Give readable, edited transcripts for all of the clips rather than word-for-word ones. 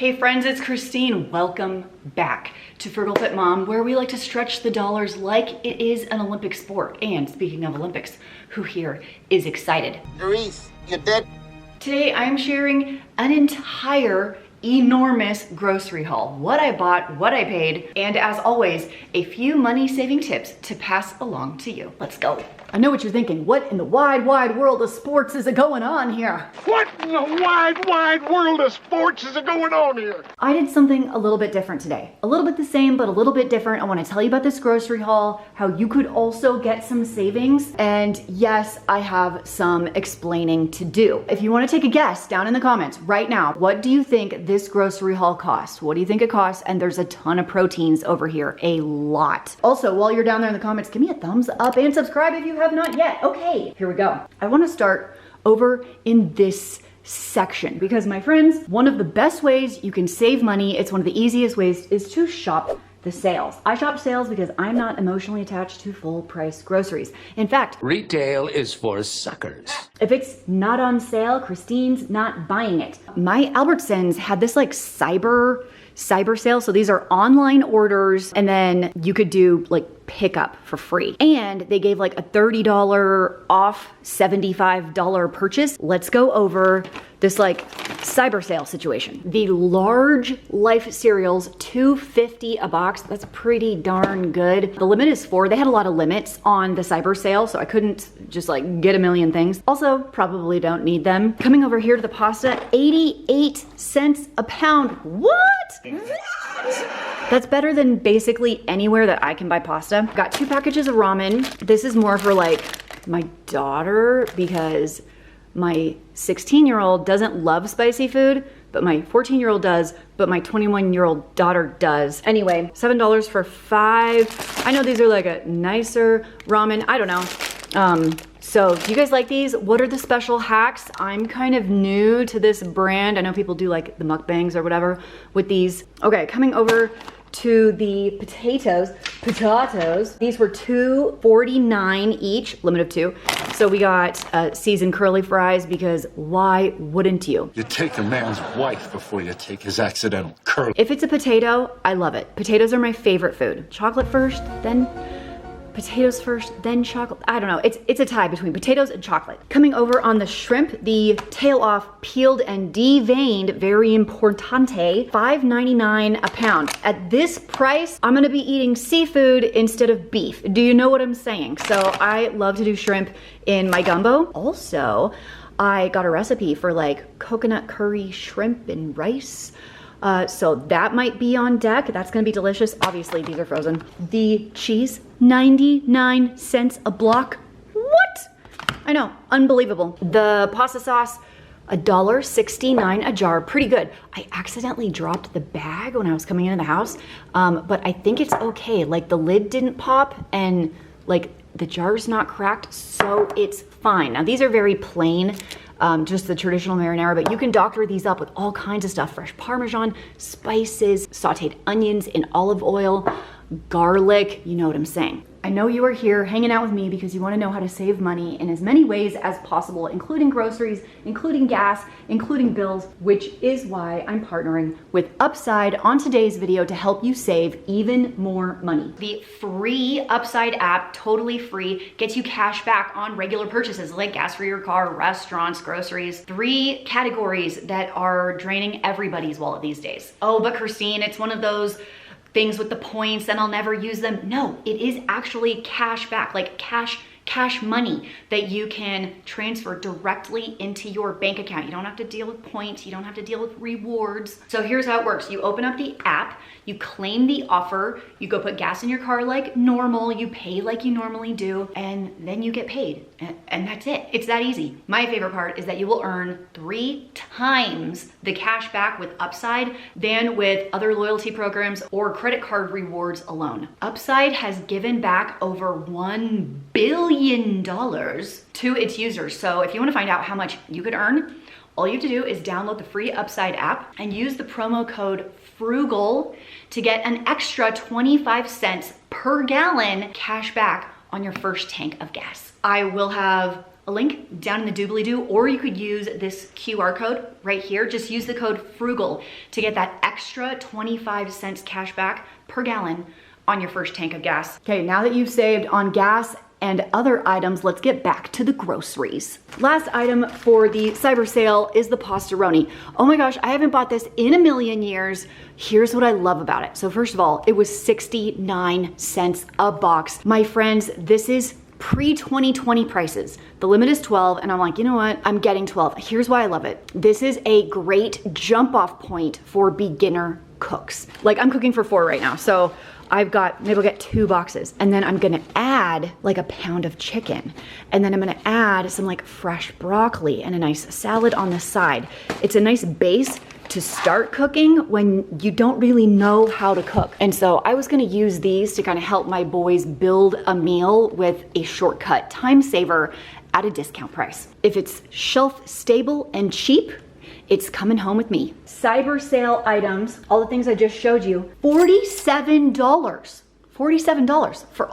Hey friends, it's Christine. Welcome back to Frugal Fit Mom, where we like to stretch the dollars like it is an Olympic sport. And speaking of Olympics, who here is excited? Grease, you dead? Today I am sharing an entire enormous grocery haul. What I bought, what I paid, and as always, a few money-saving tips to pass along to you. Let's go. I know what you're thinking. What in the wide, wide world of sports is going on here? What in the wide, wide world of sports is going on here? I did something a little bit different today. A little bit the same, but a little bit different. I want to tell you about this grocery haul, how you could also get some savings. And yes, I have some explaining to do. If you want to take a guess down in the comments right now, what do you think this grocery haul costs? What do you think it costs? And there's a ton of proteins over here, a lot. Also, while you're down there in the comments, give me a thumbs up and subscribe if you have not yet. Okay, here we go. I want to start over in this section because, my friends, one of the best ways you can save money, it's one of the easiest ways, is to shop the sales. I shop sales because I'm not emotionally attached to full price groceries. In fact, retail is for suckers. If it's not on sale, Christine's not buying it. My Albertsons had this like cyber sale. So these are online orders, and then you could do like pickup for free. And they gave like a $30 off $75 purchase. Let's go over this like cyber sale situation. The large Life cereals, $2.50 a box. That's pretty darn good. The limit is 4. They had a lot of limits on the cyber sale, so I couldn't just like get a million things. Also, probably don't need them. Coming over here to the pasta, 88 cents a pound. What? That's better than basically anywhere that I can buy pasta. Got 2 packages of ramen. This is more for like my daughter because my 16-year-old doesn't love spicy food, but my 14-year-old does, but my 21-year-old daughter does. Anyway, $7 for 5. I know these are like a nicer ramen. I don't know. So do you guys like these? What are the special hacks? I'm kind of new to this brand. I know people do like the mukbangs or whatever with these. Okay, coming over to the potatoes. These were $2.49 each, limit of 2. So we got seasoned curly fries because why wouldn't you? You take a man's wife before you take his accidental curl. If it's a potato, I love it. Potatoes are my favorite food. Chocolate first, then potatoes first, then chocolate. I don't know. It's a tie between potatoes and chocolate. Coming over on the shrimp, the tail off, peeled and deveined, very importante, $5.99 a pound. At this price, I'm gonna be eating seafood instead of beef. Do you know what I'm saying? So I love to do shrimp in my gumbo. Also, I got a recipe for like coconut curry shrimp and rice. So that might be on deck. That's gonna be delicious. Obviously, these are frozen. The cheese, 99 cents a block. What? I know, unbelievable. The pasta sauce, $1.69 a jar, pretty good. I accidentally dropped the bag when I was coming into the house, but I think it's okay. Like the lid didn't pop and like the jar's not cracked, so it's fine. Now these are very plain, just the traditional marinara, but you can doctor these up with all kinds of stuff. Fresh Parmesan, spices, sauteed onions in olive oil, garlic, you know what I'm saying. I know you are here hanging out with me because you want to know how to save money in as many ways as possible, including groceries, including gas, including bills, which is why I'm partnering with Upside on today's video to help you save even more money. The free Upside app, totally free, gets you cash back on regular purchases like gas for your car, restaurants, groceries. 3 categories that are draining everybody's wallet these days. Oh, but Christine, it's one of those things with the points and I'll never use them. No, it is actually cash back, like cash money that you can transfer directly into your bank account. You don't have to deal with points, you don't have to deal with rewards. So here's how it works. You open up the app, you claim the offer, you go put gas in your car like normal, you pay like you normally do, and then you get paid. And that's it. It's that easy. My favorite part is that you will earn 3 times the cash back with Upside than with other loyalty programs or credit card rewards alone. Upside has given back over $1 billion to its users. So if you want to find out how much you could earn, all you have to do is download the free Upside app and use the promo code FRUGAL to get an extra 25 cents per gallon cash back on your first tank of gas. I will have a link down in the doobly-doo, or you could use this QR code right here. Just use the code FRUGAL to get that extra 25 cents cash back per gallon on your first tank of gas. Okay, now that you've saved on gas and other items, let's get back to the groceries. Last item for the cyber sale is the pastaroni. Oh my gosh, I haven't bought this in a million years. Here's what I love about it. So first of all, it was 69 cents a box. My friends, this is pre-2020 prices. The limit is 12, and I'm like, you know what? I'm getting 12. Here's why I love it. This is a great jump off point for beginner cooks. Like, I'm cooking for 4 right now, so maybe I'll get 2 boxes, and then I'm gonna add like a pound of chicken, and then I'm gonna add some like fresh broccoli and a nice salad on the side. It's a nice base to start cooking when you don't really know how to cook. And so I was gonna use these to kind of help my boys build a meal with a shortcut time saver at a discount price. If it's shelf stable and cheap, it's coming home with me. Cyber sale items, all the things I just showed you, $47. $47 for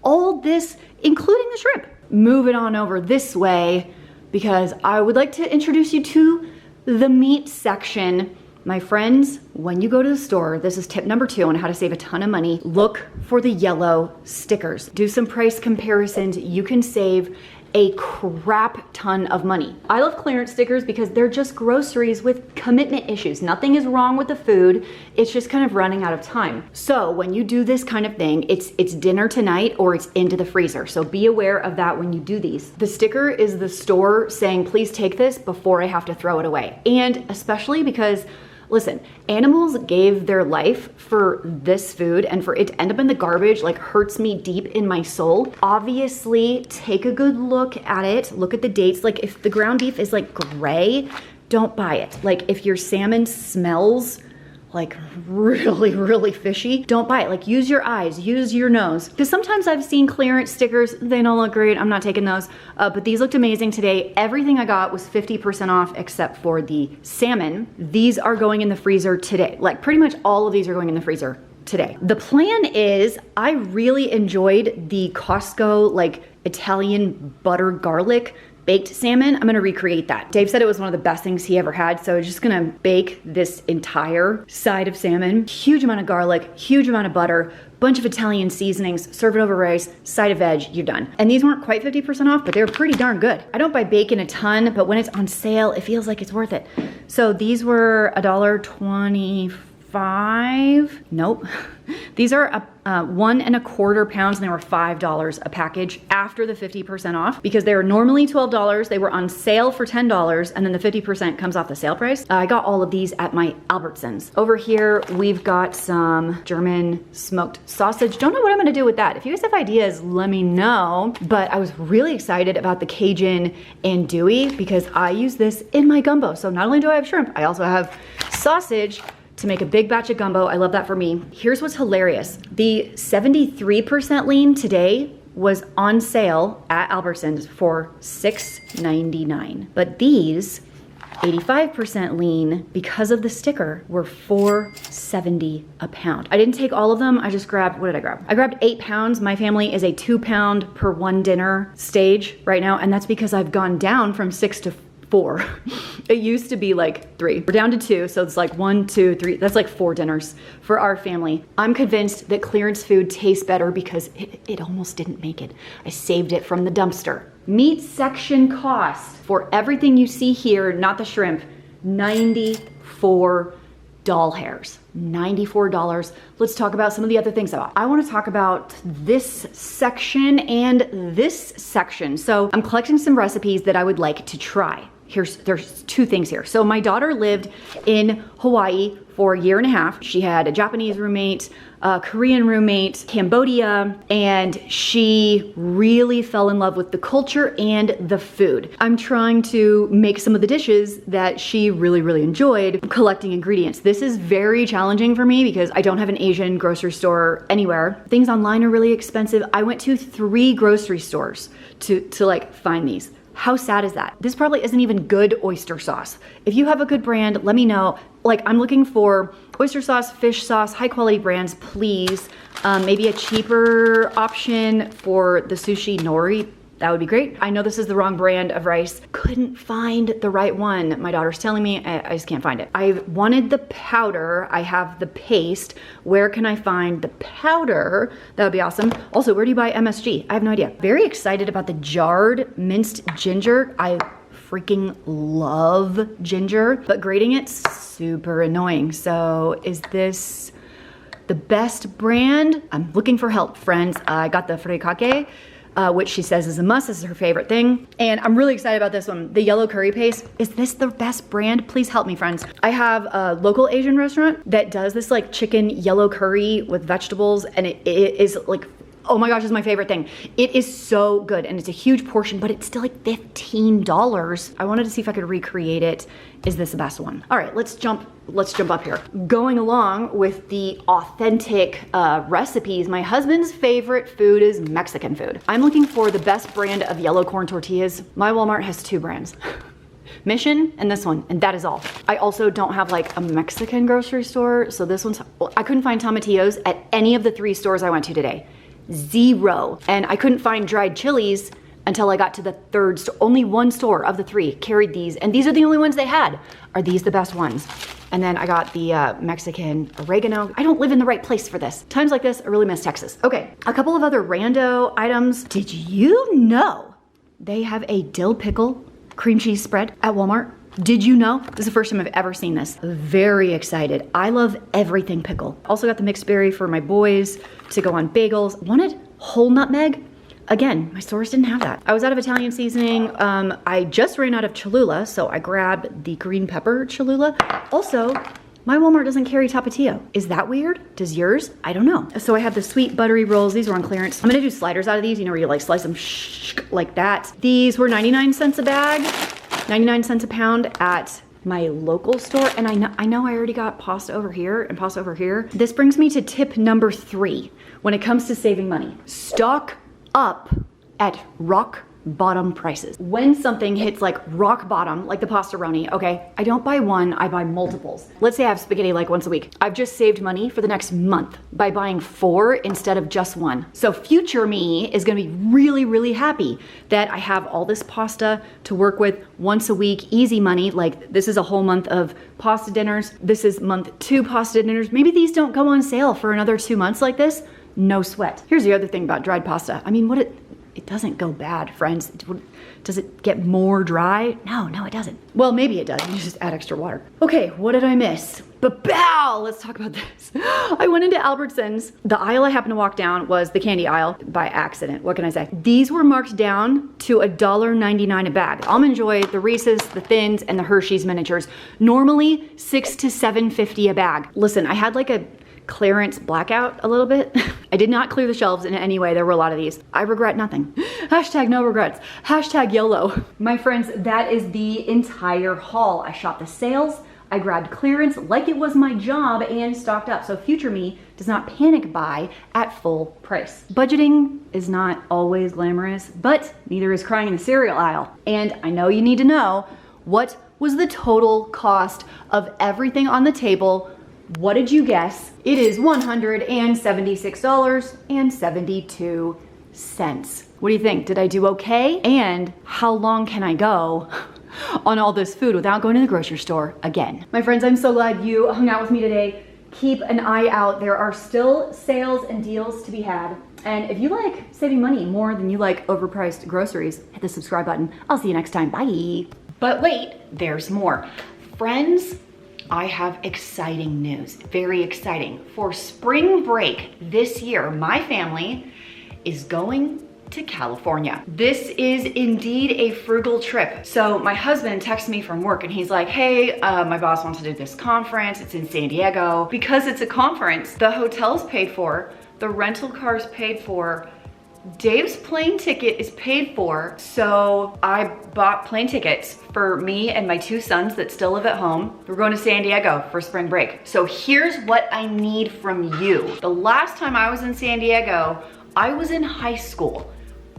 all this, including the shrimp. Moving on over this way, because I would like to introduce you to the meat section. My friends, when you go to the store, this is tip number 2 on how to save a ton of money. Look for the yellow stickers. Do some price comparisons. You can save a crap ton of money. I love clearance stickers because they're just groceries with commitment issues. Nothing is wrong with the food. It's just kind of running out of time. So when you do this kind of thing, it's dinner tonight or it's into the freezer. So be aware of that when you do these. The sticker is the store saying, please take this before I have to throw it away. And especially because, listen, animals gave their life for this food, and for it to end up in the garbage like hurts me deep in my soul. Obviously, take a good look at it. Look at the dates. Like if the ground beef is like gray, don't buy it. Like if your salmon smells like really, really fishy, don't buy it. Like use your eyes, use your nose. Because sometimes I've seen clearance stickers, they don't look great, I'm not taking those. But these looked amazing today. Everything I got was 50% off except for the salmon. These are going in the freezer today. Like pretty much all of these are going in the freezer today. The plan is, I really enjoyed the Costco like Italian butter garlic baked salmon. I'm gonna recreate that. Dave said it was one of the best things he ever had, so just gonna bake this entire side of salmon. Huge amount of garlic, huge amount of butter, bunch of Italian seasonings, serve it over rice, side of veg, you're done. And these weren't quite 50% off, but they were pretty darn good. I don't buy bacon a ton, but when it's on sale, it feels like it's worth it. So these were $1.25. Nope. These are 1 1/4 pounds, and they were $5 a package after the 50% off, because they were normally $12. They were on sale for $10, and then the 50% comes off the sale price. I got all of these at my Albertsons. Over here, we've got some German smoked sausage. Don't know what I'm gonna do with that. If you guys have ideas, let me know. But I was really excited about the Cajun andouille because I use this in my gumbo. So not only do I have shrimp, I also have sausage to make a big batch of gumbo. I love that for me. Here's what's hilarious. The 73% lean today was on sale at Albertsons for $6.99. But these 85% lean, because of the sticker, were $4.70 a pound. I didn't take all of them. I just grabbed, what did I grab? I grabbed 8 pounds. My family is a 2 pound per one dinner stage right now. And that's because I've gone down from 6 to 4. It used to be like 3. We're down to 2, so it's like 1, 2, 3. That's like 4 dinners for our family. I'm convinced that clearance food tastes better because it almost didn't make it. I saved it from the dumpster. Meat section cost for everything you see here, not the shrimp, $94 hairs. $94. Let's talk about some of the other things about. I want to talk about this section and this section. So I'm collecting some recipes that I would like to try. There's 2 things here. So my daughter lived in Hawaii for a year and a half. She had a Japanese roommate, a Korean roommate, Cambodia, and she really fell in love with the culture and the food. I'm trying to make some of the dishes that she really, really enjoyed, collecting ingredients. This is very challenging for me because I don't have an Asian grocery store anywhere. Things online are really expensive. I went to 3 grocery stores to like find these. How sad is that? This probably isn't even good oyster sauce. If you have a good brand, let me know. Like, I'm looking for oyster sauce, fish sauce, high quality brands, please. Maybe a cheaper option for the sushi nori that would be great. I know this is the wrong brand of rice. Couldn't find the right one. My daughter's telling me I just can't find it. I wanted the powder. I have the paste. Where can I find the powder? That would be awesome. Also, where do you buy MSG? I have no idea. Very excited about the jarred minced ginger. I freaking love ginger, but grating it's super annoying. So is this the best brand? I'm looking for help, friends. I got the furikake, which she says is a must. This is her favorite thing. And I'm really excited about this one. The yellow curry paste. Is this the best brand? Please help me, friends. I have a local Asian restaurant that does this like chicken yellow curry with vegetables, and it is like, oh my gosh, it's my favorite thing. It is so good, and it's a huge portion, but it's still like $15. I wanted to see if I could recreate it. Is this the best one? All right, let's jump up here. Going along with the authentic recipes, my husband's favorite food is Mexican food. I'm looking for the best brand of yellow corn tortillas. My Walmart has 2 brands. Mission and this one, and that is all. I also don't have like a Mexican grocery store, so this one's, I couldn't find tomatillos at any of the 3 stores I went to today. 0. And I couldn't find dried chilies until I got to the 3rd store. Only 1 store of the 3 carried these, and these are the only ones they had. Are these the best ones? And then I got the Mexican oregano. I don't live in the right place for this. Times like this, I really miss Texas. Okay, a couple of other rando items. Did you know they have a dill pickle cream cheese spread at Walmart? Did you know? This is the first time I've ever seen this. Very excited. I love everything pickle. Also got the mixed berry for my boys to go on bagels. Wanted whole nutmeg. Again, my stores didn't have that. I was out of Italian seasoning. I just ran out of Cholula, so I grabbed the green pepper Cholula. Also, my Walmart doesn't carry Tapatio. Is that weird? Does yours? I don't know. So I have the sweet buttery rolls. These were on clearance. I'm gonna do sliders out of these, you know, where you like slice them like that. These were 99 cents a bag. 99 cents a pound at my local store. And I know I already got pasta over here and pasta over here. This brings me to tip number 3 when it comes to saving money. Stock up at rock bottom prices. When something hits like rock bottom, like the pastaroni, okay, I don't buy one, I buy multiples. Let's say I have spaghetti like once a week. I've just saved money for the next month by buying 4 instead of just 1. So future me is gonna be really, really happy that I have all this pasta to work with once a week, easy money. Like this is a whole month of pasta dinners. This is month 2 pasta dinners. Maybe these don't go on sale for another 2 months like this. No sweat. Here's the other thing about dried pasta. I mean, it doesn't go bad, friends. Does it get more dry? No, it doesn't. Well, maybe it does. You just add extra water. Okay, what did I miss? But bow, let's talk about this. I went into Albertsons. The aisle I happened to walk down was the candy aisle by accident. What can I say? These were marked down to $1.99 a bag. Almond Joy, the Reese's, the Thins, and the Hershey's miniatures. Normally $6 to $7.50 a bag. Listen, I had like a clearance blackout a little bit. I did not clear the shelves in any way. There were a lot of these. I regret nothing. Hashtag no regrets. Hashtag YOLO. My friends, that is the entire haul. I shot the sales. I grabbed clearance like it was my job and stocked up. So future me does not panic buy at full price. Budgeting is not always glamorous, but neither is crying in the cereal aisle. And I know you need to know, what was the total cost of everything on the table? What did you guess? It is $176.72. What do you think? Did I do okay? And how long can I go on all this food without going to the grocery store again? My friends, I'm so glad you hung out with me today. Keep an eye out. There are still sales and deals to be had. And if you like saving money more than you like overpriced groceries, hit the subscribe button. I'll see you next time. Bye. But wait, there's more. Friends, I have exciting news, very exciting. For spring break this year, my family is going to California. This is indeed a frugal trip. So my husband texted me from work and he's like, hey, my boss wants to do this conference. It's in San Diego. Because it's a conference, the hotel's paid for, the rental car's paid for, Dave's plane ticket is paid for, so I bought plane tickets for me and my 2 sons that still live at home. We're going to San Diego for spring break. So here's what I need from you. The last time I was in San Diego, I was in high school.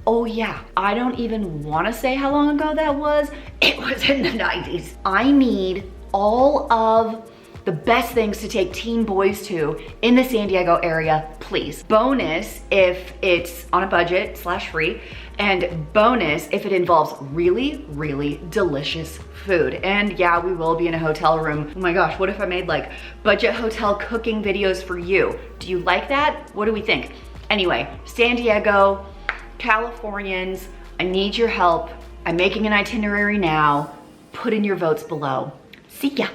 Oh yeah, I don't even want to say how long ago that was. It was in the 90s. I need all of the best things to take teen boys to in the San Diego area, please. Bonus if it's on a budget / free, And bonus if it involves really, really delicious food. And yeah, we will be in a hotel room. Oh my gosh, what if I made like budget hotel cooking videos for you? Do you like that? What do we think? Anyway, San Diego, Californians, I need your help. I'm making an itinerary now. Put in your votes below. See ya.